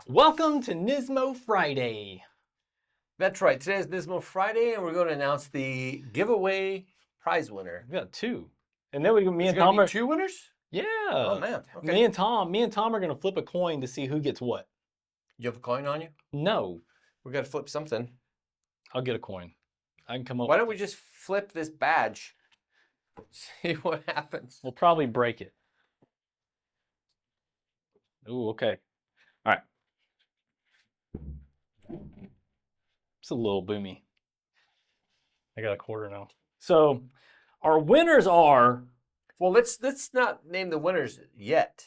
Welcome to Nismo Friday. That's right. Today is Nismo Friday, and we're going to announce the giveaway prize winner. We got two. And then me and Is Tom there are... two winners? Yeah. Oh, man. Okay. Me and Tom are going to flip a coin to see who gets what. You have a coin on you? No. We got to flip something. I'll get a coin. I can come up. Why don't we just flip this badge? See what happens. We'll probably break it. Ooh, okay. All right. It's a little boomy. I got a quarter now. So our winners are... Well, let's not name the winners yet,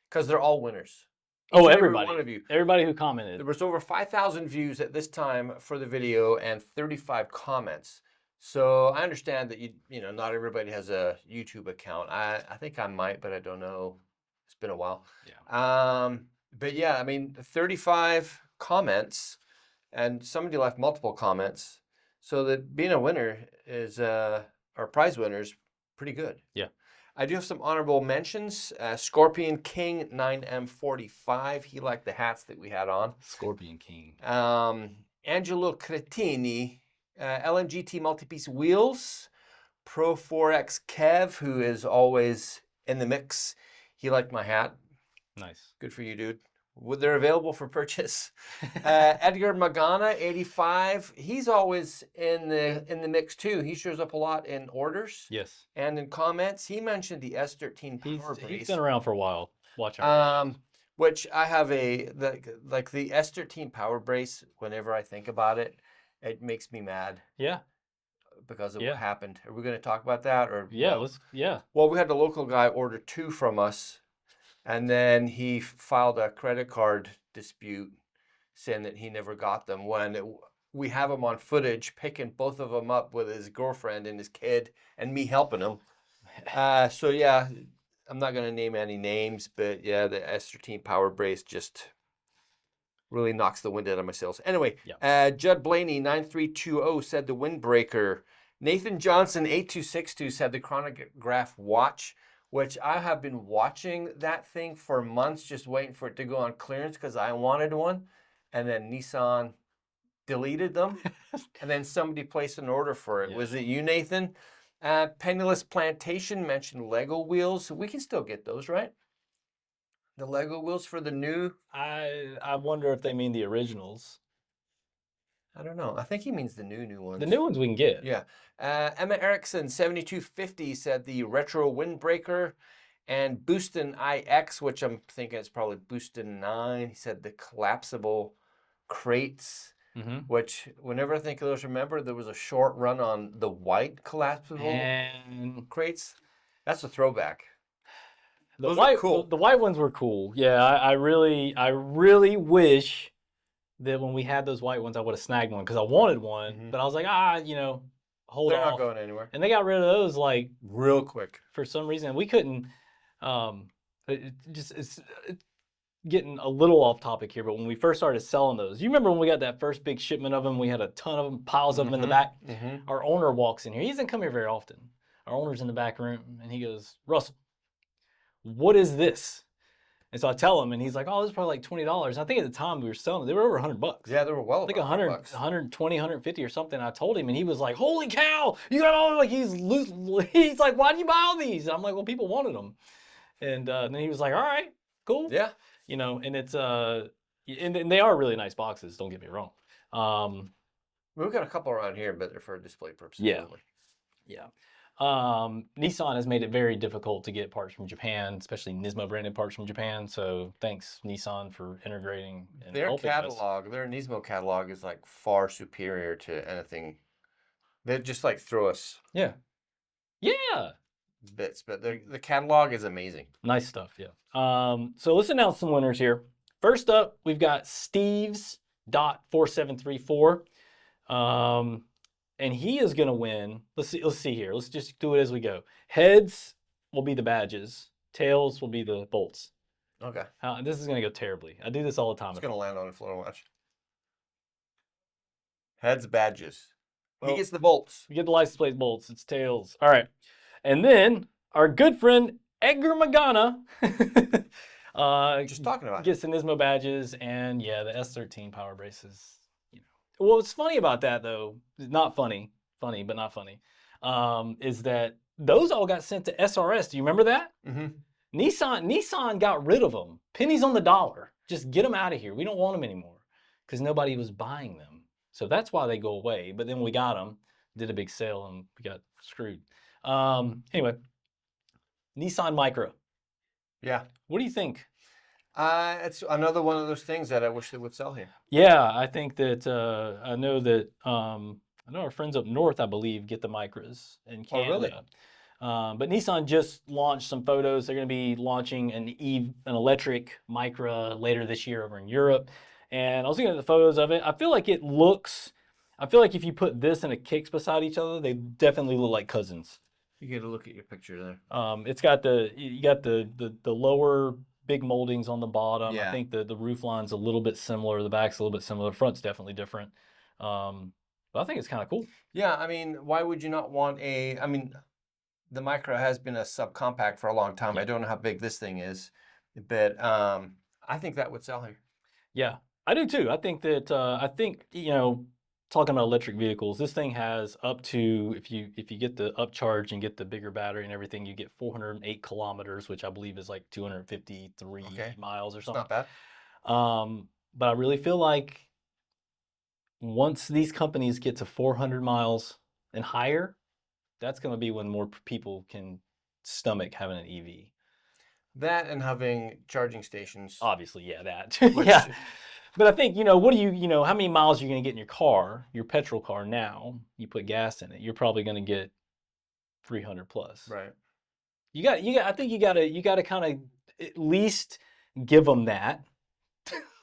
because they're all winners. Oh, Each and everybody. Every one of you. Everybody who commented. There was over 5,000 views at this time for the video and 35 comments. So I understand that you know not everybody has a YouTube account. I think I might, but I don't know. It's been a while. Yeah. But yeah, I mean, 35 comments, and somebody left multiple comments. So that being a winner is, or prize winner is pretty good. Yeah. I do have some honorable mentions. Scorpion King 9M45. He liked the hats that we had on. Scorpion King. Angelo Cretini, LMGT multi-piece wheels. Pro 4X Kev, who is always in the mix. He liked my hat. Nice. Good for you, dude. They're available for purchase. Edgar Magana, 85. He's always in the mix too. He shows up a lot in orders. Yes. And in comments. He mentioned the S13 power brace. He's been around for a while. Watch out. Which I have the S13 power brace. Whenever I think about it, it makes me mad. Yeah. Because of what happened. Are we going to talk about that or? Yeah. No? Well, we had the local guy order 2 from us. And then he filed a credit card dispute saying that he never got them when we have him on footage picking both of them up with his girlfriend and his kid and me helping him. So yeah, I'm not going to name any names, but yeah, the S13 power brace just really knocks the wind out of my sails. Anyway, Judd Blaney 9320 said the windbreaker. Nathan Johnson 8262 said the chronograph watch, which I have been watching that thing for months, just waiting for it to go on clearance because I wanted one. And then Nissan deleted them. And then somebody placed an order for it. Yeah. Was it you, Nathan? Penniless Plantation mentioned Lego wheels. We can still get those, right? The Lego wheels for the new? I wonder if they mean the originals. I don't know. I think he means the new ones. The new ones we can get. Yeah. Emma Erickson, 7250, said the retro windbreaker. And Boostin IX, which I'm thinking it's probably Boostin 9. He said the collapsible crates, which whenever I think of those, remember there was a short run on the white collapsible crates? That's a throwback. Those were cool. The white ones were cool. Yeah, I really wish that when we had those white ones, I would have snagged one because I wanted one, but I was like, hold on. They're not going anywhere. And they got rid of those like real quick for some reason. We couldn't. It's getting a little off topic here, but when we first started selling those, you remember when we got that first big shipment of them? We had a ton of them, piles of them in the back. Our owner walks in here. He doesn't come here very often. Our owner's in the back room, and he goes, "Russell, what is this?" And so I tell him, and he's like, "Oh, this is probably like $20." I think at the time we were selling them, they were over $100. Yeah, they were well. I think 100, 120, 150 or something. I told him, and he was like, "Holy cow! You got all like he's loose." He's like, "Why'd you buy all these?" And I'm like, "Well, people wanted them." And then he was like, "All right, cool." Yeah. You know, and it's and they are really nice boxes. Don't get me wrong. We've got a couple around here, but they're for display purposes. Yeah. Only. Yeah. Nissan has made it very difficult to get parts from Japan, especially Nismo branded parts from Japan. So thanks Nissan for integrating. And their catalog, their Nismo catalog is like far superior to anything. They just like throw us bits, but the catalog is amazing. Nice stuff, yeah. So let's announce some winners here. First up, we've got Steve's.4734. And he is going to win. Let's see here. Let's just do it as we go. Heads will be the badges. Tails will be the bolts. Okay. This is going to go terribly. I do this all the time. It's going to land on the floor. Watch. Heads, badges. He gets the bolts. You get the license plate bolts. It's tails. All right. And then our good friend Edgar Magana. Just talking about it. Gets the Nismo badges, and yeah, the S13 power braces. You know, what's funny about that though, not funny, funny but not funny, is that those all got sent to SRS. Do you remember that? Mm-hmm. Nissan got rid of them. Pennies on the dollar. Just get them out of here. We don't want them anymore because nobody was buying them. So that's why they go away. But then we got them, did a big sale, and we got screwed. Anyway, Nissan Micra. Yeah. What do you think? It's another one of those things that I wish they would sell here. Yeah, I think that I know that I know our friends up north, I believe, get the Micras in Canada. Oh, really? But Nissan just launched some photos. They're going to be launching an electric Micra later this year over in Europe. And I was looking at the photos of it. I feel like if you put this and a Kicks beside each other, they definitely look like cousins. You get a look at your picture there. It's got the lower big moldings on the bottom. Yeah. I think the roof line's a little bit similar. The back's a little bit similar. The front's definitely different. But I think it's kind of cool. Yeah, I mean, why would you not want the Micra has been a subcompact for a long time. I don't know how big this thing is, but I think that would sell here. Yeah, I do too. I think that talking about electric vehicles, this thing has up to if you get the upcharge and get the bigger battery and everything, you get 408 kilometers, which I believe is like 253 miles or something. It's not bad. But I really feel like once these companies get to 400 miles and higher, that's going to be when more people can stomach having an EV. That and having charging stations. Obviously, yeah, that. Yeah. But I think, how many miles are you going to get in your car, your petrol car now? You put gas in it, you're probably going to get 300 plus. Right. I think you got to kind of at least give them that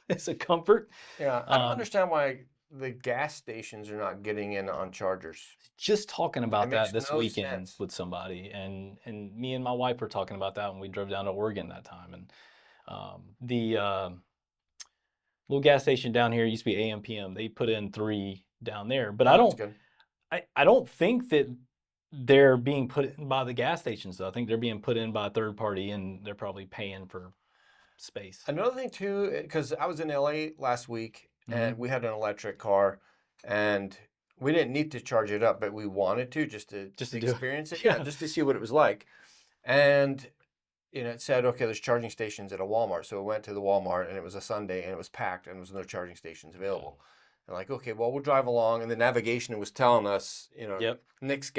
as a comfort. Yeah, I don't understand why the gas stations are not getting in on chargers. Just talking about that this weekend sense. with somebody, and me and my wife were talking about that when we drove down to Oregon that time, and the little gas station down here used to be AM PM. They put in 3 down there, but I don't think that they're being put in by the gas stations though. I think they're being put in by a third party, and they're probably paying for space. Another thing too, because I was in LA last week and we had an electric car, and we didn't need to charge it up, but we wanted to just to experience it, just to see what it was like. And it said, okay, there's charging stations at a Walmart. So we went to the Walmart, and it was a Sunday, and it was packed, and there was no charging stations available. And like, okay, well, we'll drive along, and the navigation was telling us, next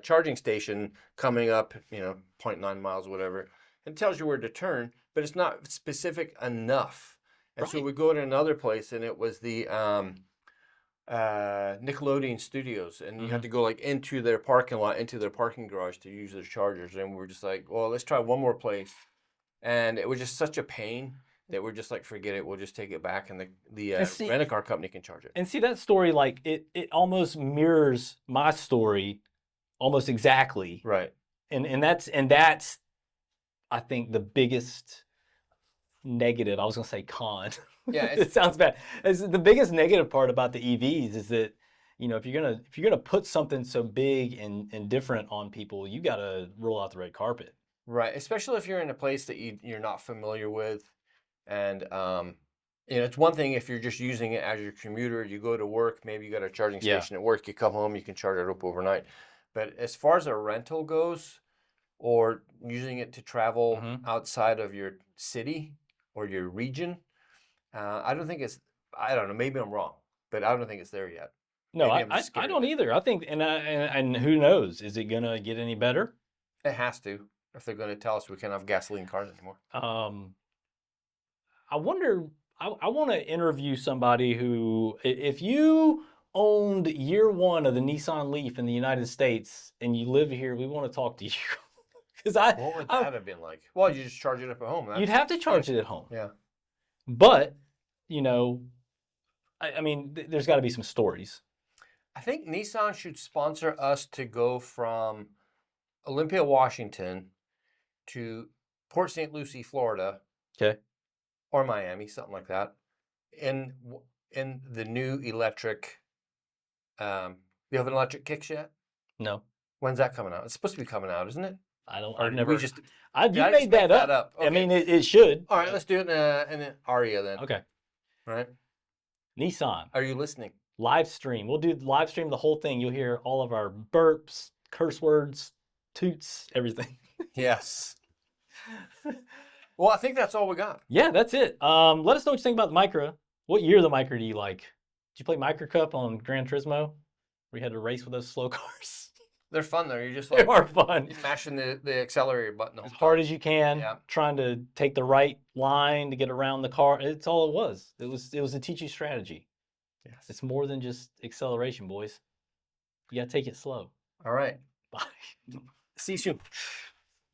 charging station coming up, 0.9 miles, whatever. It tells you where to turn, but it's not specific enough. And so we go to another place, and it was the Nickelodeon Studios, and you had to go like into their parking lot, into their parking garage to use their chargers. And we're just like, well, let's try one more place. And it was just such a pain that we're just like, forget it. We'll just take it back, and the rent-a-car company can charge it. And see, that story, like it almost mirrors my story almost exactly. Right. And that's I think the biggest negative. I was gonna say con. Yeah, it sounds bad. It's the biggest negative part about the EVs is that if you're gonna put something so big and different on people, you gotta roll out the red carpet. Right, especially if you're in a place that you're not familiar with, and it's one thing if you're just using it as your commuter. You go to work, maybe you got a charging station at work. You come home, you can charge it up overnight. But as far as a rental goes, or using it to travel outside of your city or your region, I don't think it's. I don't know. Maybe I'm wrong, but I don't think it's there yet. No, I don't either. I think, and who knows? Is it gonna get any better? It has to, if they're going to tell us we can't have gasoline cars anymore. I wonder. I want to interview somebody who, if you owned year 1 of the Nissan Leaf in the United States and you live here, we want to talk to you. Because what would that have been like? Well, you just charge it up at home. You'd have to charge it at home. Yeah. But, I mean, there's got to be some stories. I think Nissan should sponsor us to go from Olympia, Washington to Port St. Lucie, Florida. Okay. Or Miami, something like that. In the new electric, you have an electric Kicks yet? No. When's that coming out? It's supposed to be coming out, isn't it? I don't. Or I've did never. we just? You I just made make that up. Okay. I mean, it should. All right, let's do it in an aria then. Okay. All right. Nissan Are you listening? live stream. We'll do live stream the whole thing. You'll hear all of our burps, curse words, toots, everything. Yes. Well, I think that's all we got. Yeah, that's it. Let us know what you think about the Micra. What year of the Micra do you like? Did you play Micra Cup on Gran Turismo? We had to race with those slow cars. They're fun though. You're just They like are fun. you're mashing the accelerator button the As whole hard time. as you can, Yeah. trying to take the right line to get around the car. It's all it was. It was to teach you strategy. Yes. It's more than just acceleration, boys. You gotta take it slow. All right. Bye. See you soon.